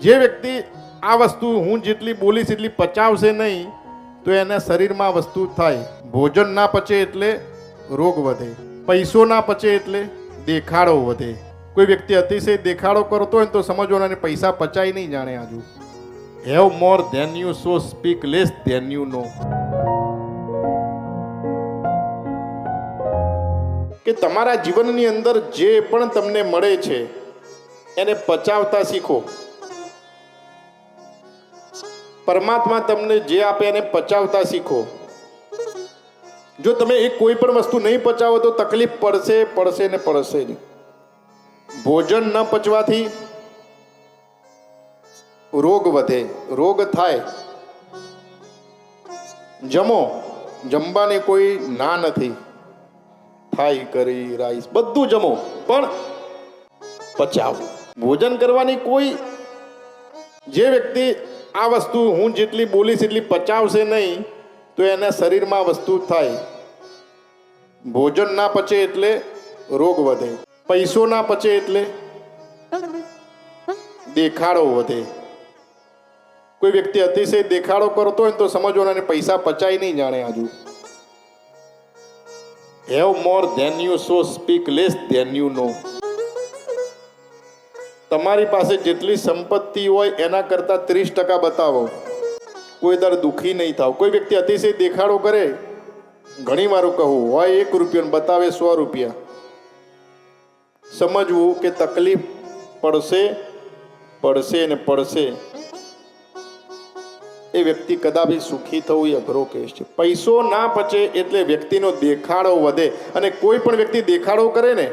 જે વ્યક્તિ આ વસ્તુ હું જેટલી બોલીશ એટલી પચાવશે નહીં તો એના શરીરમાં વસ્તુ થાય. ભોજન ના પચે એટલે રોગ વધે, પૈસો ના પચે એટલે દેખાડો વધે. કોઈ વ્યક્તિ અતિશય દેખાડો કરતો હોય તો સમજવાનો અને પૈસા પચાય નહીં જાણે આજુ. Have more than you show speak less than you know. કે તમારા જીવનની અંદર જે પણ તમને મળે છે એને પચાવતા શીખો. પરમાત્મા તમને જે આપે એને પચાવતા શીખો. જો તમે એક કોઈ પણ વસ્તુ નહીં પચાવો તો તકલીફ પડશે ને પડશે જ. ભોજન ન પચવાથી રોગ વધે, રોગ થાય. જમો, જમવાની કોઈ ના નથી. થાઈ કરી રાઈસ બધું જમો પણ પચાવો. ભોજન કરવાની કોઈ, જે વ્યક્તિ આ વસ્તુ હું જેટલી બોલીશ એટલી પચાવશે નહીં તો એના શરીરમાં વસ્તુ થાય. ભોજન ના પચે એટલે રોગ વધે, પૈસો ના પચે એટલે દેખાડો વધે. કોઈ વ્યક્તિ અતિશય દેખાડો કરતો હોય તો સમજવાનો અને પૈસા પચાય નહીં જાણે આજુ. Have more than you show speak less than you know. તમારી પાસે જેટલી સંપત્તિ હોય એના કરતાં 30% બતાવો, કોઈ દર દુઃખી નહીં થાવ. કોઈ વ્યક્તિ અતિશય દેખાડો કરે, ઘણી વાર કહું હોય 1 રૂપિયો બતાવે 100 રૂપિયા. સમજવું કે તકલીફ પડશે ને પડશે. એ વ્યક્તિ કદાપી સુખી થવું એ અઘરો કેસ છે. પૈસો ના પચે એટલે વ્યક્તિનો દેખાડો વધે. અને કોઈ પણ વ્યક્તિ દેખાડો કરે ને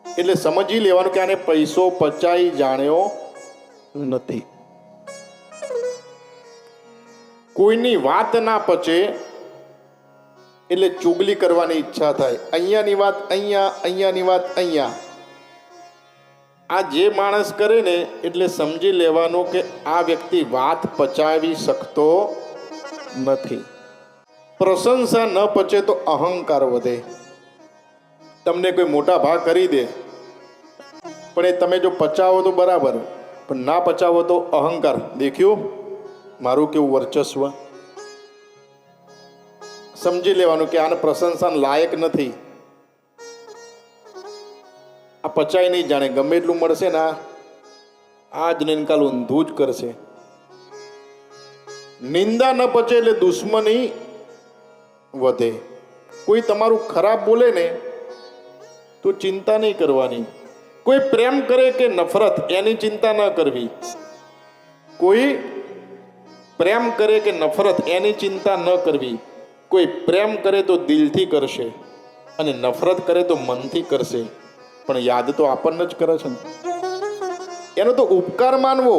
એટલે સમજી લેવાનું કે આને પૈસો પચાઈ જાણ્યો નથી. કોઈની વાત ના પચે એટલે ચુગલી કરવાની ઈચ્છા થાય. અહીંયાની વાત અહીંયા, અહીંયાની વાત અહીંયા. આ જે માણસ કરે ને એટલે સમજી લેવાનું કે આ વ્યક્તિ વાત પચાવી શકતો નથી. પ્રશંસા ન પચે તો અહંકાર વધે. તમને કોઈ મોટા ભાગ કરી દે પણ એ તમે જો પચાવો તો બરાબર, પણ ના પચાવો તો અહંકાર. દેખ્યું મારું કેવું વર્ચસ્વ. સમજી લેવાનું કે આને પ્રશંસા લાયક નથી. આ પચાય નહીં જાણે. ગમે એટલું મળશે ને આ જ નિકાલ ઊંધું જ કરશે. નિંદા ન પચે એટલે દુશ્મની વધે. કોઈ તમારું ખરાબ બોલે ને તો ચિંતા નહીં કરવાની. કોઈ પ્રેમ કરે કે નફરત એની ચિંતા ન કરવી. કોઈ પ્રેમ કરે કે નફરત એની ચિંતા ન કરવી. કોઈ પ્રેમ કરે તો દિલથી કરશે અને નફરત કરે તો મનથી કરશે, પણ યાદ તો આપણને જ કરે છે ને. એનો તો ઉપકાર માનવો.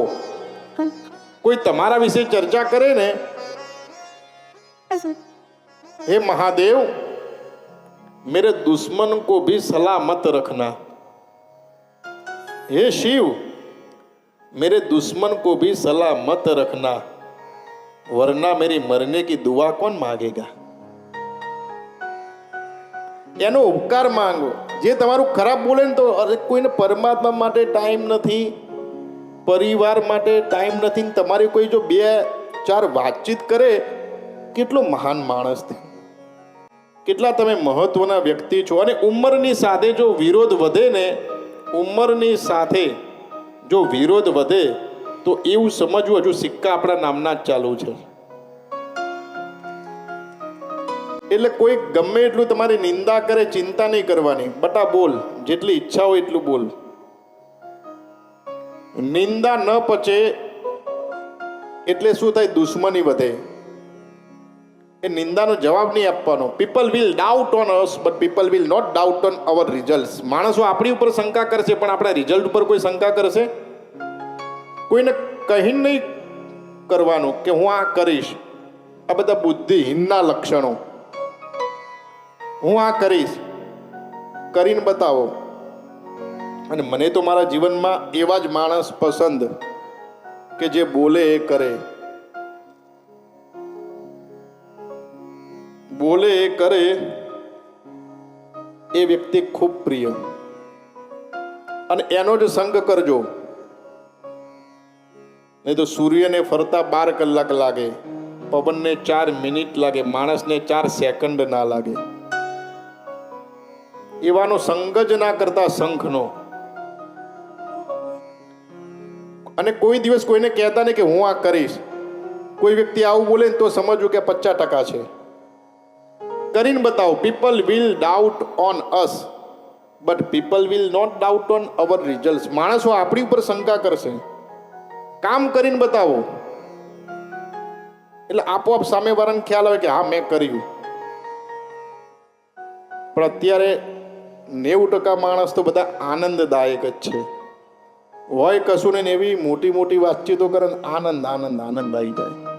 કોઈ તમારા વિશે ચર્ચા કરે ને, હે મહાદેવ मेरे दुश्मन को भी सलामत रखना. हे शिव मेरे दुश्मन को भी सलामत रखना, वरना मेरी मरने की दुआ कौन मांगेगा. એનો ઉપકાર માંગો. જે તમારું ખરાબ બોલે ને તો અરે કોઈને પરમાત્મા માટે ટાઈમ નથી, પરિવાર માટે ટાઈમ નથી. તમારી કોઈ જો 2-4 વાતચીત કરે, કેટલો મહાન માણસ છે, કેટલા તમે મહત્વના વ્યક્તિ છો. અને ઉંમરની સાથે જો વિરોધ વધે ને, ઉંમરની સાથે જો વિરોધ વધે તો એવું સમજવું હજુ સિક્કા આપણા નામના જ ચાલુ છે. એટલે કોઈ ગમે એટલું તમારી નિંદા કરે, ચિંતા નહીં કરવાની. બટા બોલ, જેટલી ઈચ્છા હોય એટલું બોલ. નિંદા ન પચે એટલે શું થાય? દુશ્મની વધે. એ નિંદાનો જવાબ નહીં આપવાનો. People will doubt on us but people will not doubt on our result. માણસો આપણી ઉપર શંકા કરશે પણ આપણા રિઝલ્ટ ઉપર કોઈ શંકા કરશે? કોઈને કહીને નહીં કરવાનું કે હું આ કરીશ. આ બધા બુદ્ધિહીનના લક્ષણો. હું આ કરીશ, કરીને બતાવો. અને મને તો મારા જીવનમાં એવા જ માણસ પસંદ કે જે બોલે એ કરે. બોલે એ કરે એ વ્યક્તિ ખૂબ પ્રિય. અને એનો જ સંગ કરજો. નહીં તો સૂર્યને ફરતા 12 કલાક લાગે, પવનને 4 મિનિટ લાગે, માણસને 4 સેકન્ડ ના લાગે. એવાનો સંગ જ ના કરતા શંખનો. અને કોઈ દિવસ કોઈને કહેતા નહીં કે હું આ કરીશ. કોઈ વ્યક્તિ આવું બોલે ને તો સમજવું કે 50% છે. કરીને બતાવો. People will doubt on us but people will not doubt on our result. માણસો આપણી ઉપર શંકા કરશે. કામ કરીને બતાવો એટલે આપોઆપ સામેવાળાને ખ્યાલ આવે કે હા મેં કર્યું. પણ અત્યારે 90% માણસ તો બધા આનંદદાયક જ છે. હોય કશું ને એવી મોટી મોટી વાતચીતો કરે આનંદ આનંદ આનંદ આવી જાય.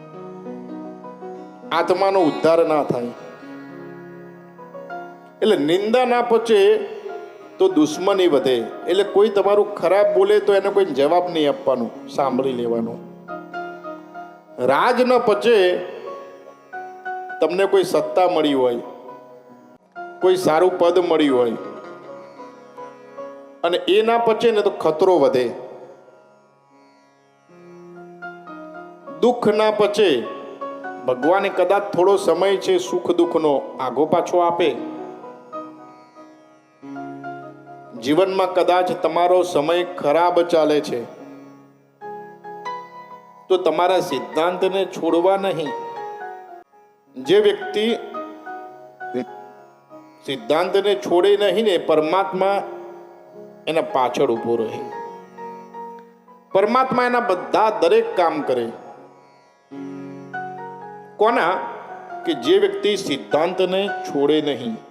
આત્માનો ઉદ્ધાર ના થાય. એટલે નિંદા ના પચે તો દુશ્મની વધે. એટલે કોઈ તમારું ખરાબ બોલે તો એને કોઈ જવાબ નહીં આપવાનો, સાંભળી લેવાનો. રાજ ન પચે, તમને કોઈ સત્તા મળી હોય, કોઈ સારું પદ મળ્યું હોય અને એ ના પચે ને તો ખતરો વધે. દુઃખ ના પચે, ભગવાને કદાચ થોડો સમય છે સુખ દુઃખનો આગો પાછો આપે. જીવનમાં કદાચ તમારો સમય ખરાબ ચાલે છે તો તમારા સિદ્ધાંતને છોડવા નહીં. જે વ્યક્તિ સિદ્ધાંતને છોડે નહીં ને પરમાત્મા એના પાછળ ઊભો રહે. પરમાત્મા એના બધા દરેક કામ કરે. કોના? કે જે વ્યક્તિ સિદ્ધાંતને છોડે નહીં.